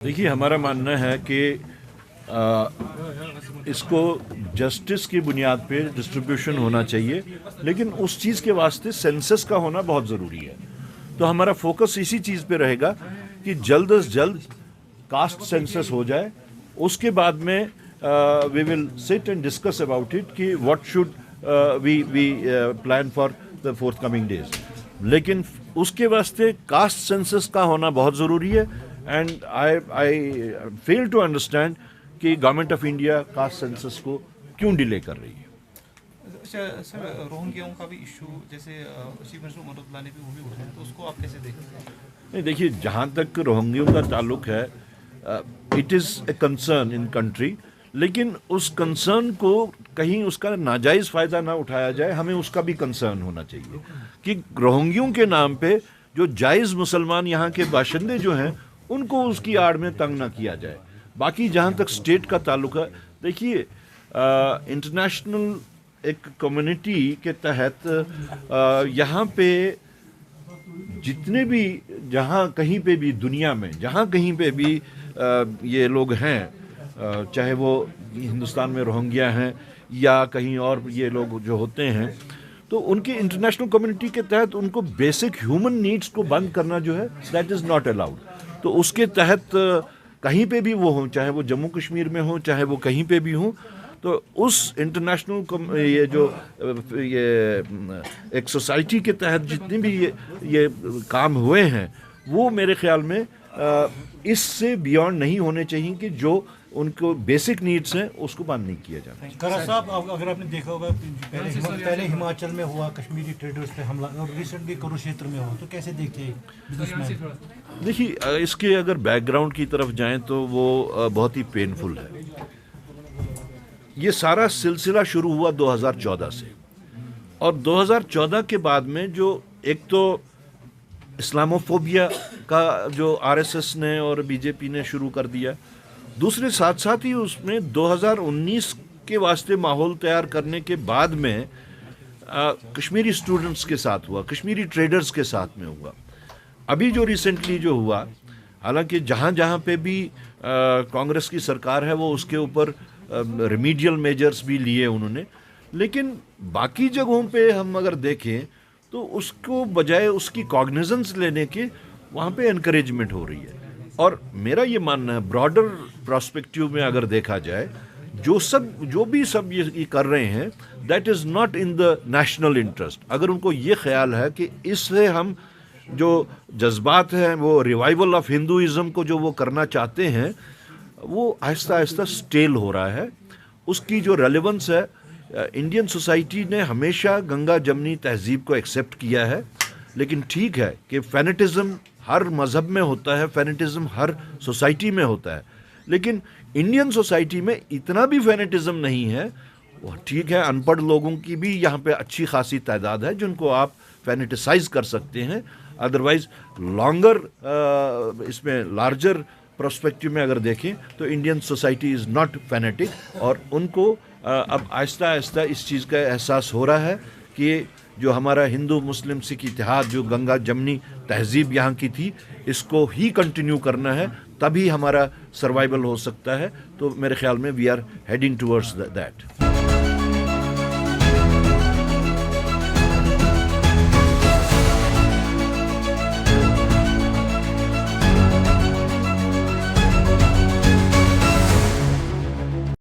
देखिए, हमारा मानना है कि इसको जस्टिस की बुनियाद पे डिस्ट्रीब्यूशन होना चाहिए, लेकिन उस चीज़ के वास्ते सेंसस का होना बहुत ज़रूरी है। तो हमारा फोकस इसी चीज़ पे रहेगा कि जल्द से जल्द कास्ट सेंसस हो जाए। उसके बाद में we will sit and discuss about it कि what should we plan for the fourth coming days. लेकिन उसके वास्ते कास्ट सेंसस का होना बहुत ज़रूरी है। And I fail to understand कि government of India caste census को क्यों डिले कर रही है। सर, रोहिंग्याओं का भी इशू जैसे चीफ मिनिस्टर उमर ने भी वो भी उठाया, तो उसको आप कैसे देखते हैं? नहीं, देखिए, जहाँ तक रोहिंग्याओं का ताल्लुक है, it is a concern in country, लेकिन उस कंसर्न को कहीं उसका नाजायज़ फ़ायदा ना उठाया जाए। हमें उसका भी कंसर्न होना चाहिए कि रोहिंग्याओं के नाम पे जो जायज़ मुसलमान यहाँ के बाशिंदे जो हैं उनको उसकी आड़ में तंग ना किया जाए। बाकी जहाँ तक स्टेट का ताल्लुक है, देखिए, इंटरनेशनल एक कम्युनिटी के तहत यहाँ पे जितने भी जहाँ कहीं पे भी दुनिया में जहाँ कहीं पे भी ये लोग हैं, चाहे वो हिंदुस्तान में रोहिंग्या हैं या कहीं और ये लोग जो होते हैं, तो उनकी इंटरनेशनल कम्युनिटी के तहत उनको बेसिक ह्यूमन नीड्स को बंद करना जो है दैट इज़ नॉट अलाउड। तो उसके तहत कहीं पे भी वो हो, चाहे वो जम्मू कश्मीर में हो, चाहे वो कहीं पे भी हो, तो उस इंटरनेशनल ये जो ये एक सोसाइटी के तहत जितने भी ये काम हुए हैं, वो मेरे ख्याल में इससे बियॉन्ड नहीं होने चाहिए कि जो उनको बेसिक नीड्स हैं उसको बंद नहीं किया जाता। करा साहब, अगर आपने देखा होगा पहले हिमाचल में हुआ कश्मीरी ट्रेडर्स पे हमला और रिसेंटली कुरुक्षेत्र में हुआ, तो कैसे देखते हैं बिजनेसमैन? देखिए, इसके अगर बैकग्राउंड की तरफ जाएं तो वो बहुत ही पेनफुल है। ये सारा सिलसिला शुरू हुआ 2014 से, और 2014 के बाद में जो एक तो इस्लामोफोबिया का जो आरएसएस ने और बीजेपी ने शुरू कर दिया, दूसरे साथ साथ ही उसमें 2019 के वास्ते माहौल तैयार करने के बाद में कश्मीरी स्टूडेंट्स के साथ हुआ, कश्मीरी ट्रेडर्स के साथ में हुआ। अभी जो रिसेंटली जो हुआ, हालांकि जहाँ जहाँ पे भी कांग्रेस की सरकार है वो उसके ऊपर रेमीडियल मेजर्स भी लिए उन्होंने, लेकिन बाकी जगहों पे हम अगर देखें तो उसको बजाय उसकी कॉग्निजेंस लेने के वहाँ पे एनकरेजमेंट हो रही है। और मेरा ये मानना है, ब्रॉडर प्रोस्पेक्टिव में अगर देखा जाए, जो भी सब ये कर रहे हैं, that is not in the national interest. अगर उनको ये ख्याल है कि इससे हम जो जज्बात हैं, वो रिवाइवल ऑफ हिंदुइज़्म को जो वो करना चाहते हैं, वो आहिस्ता आहिस्ता स्टेल हो रहा है। उसकी जो रेलेवेंस है, इंडियन सोसाइटी ने हमेशा गंगा जमनी तहजीब को एक्सेप्ट किया है, लेकिन ठीक है कि फैनेटिज़म हर मज़हब में होता है, फैनेटिज़म हर सोसाइटी में होता है, लेकिन इंडियन सोसाइटी में इतना भी फैनेटिज़म नहीं है। वो ठीक है, अनपढ़ लोगों की भी यहाँ पे अच्छी खासी तादाद है जिनको आप फैनेटिसाइज कर सकते हैं। अदरवाइज लॉन्गर इसमें लार्जर प्रोस्पेक्टिव में अगर देखें तो Indian society is not fanatic, और उनको अब आहिस्ता आहिस्ता इस चीज़ का एहसास हो रहा है कि जो हमारा हिंदू मुस्लिम सिख इतिहाद, जो गंगा जमनी तहजीब यहाँ की थी, इसको ही कंटिन्यू करना है, तभी हमारा सर्वाइवल हो सकता है। तो मेरे ख्याल में we are heading towards that.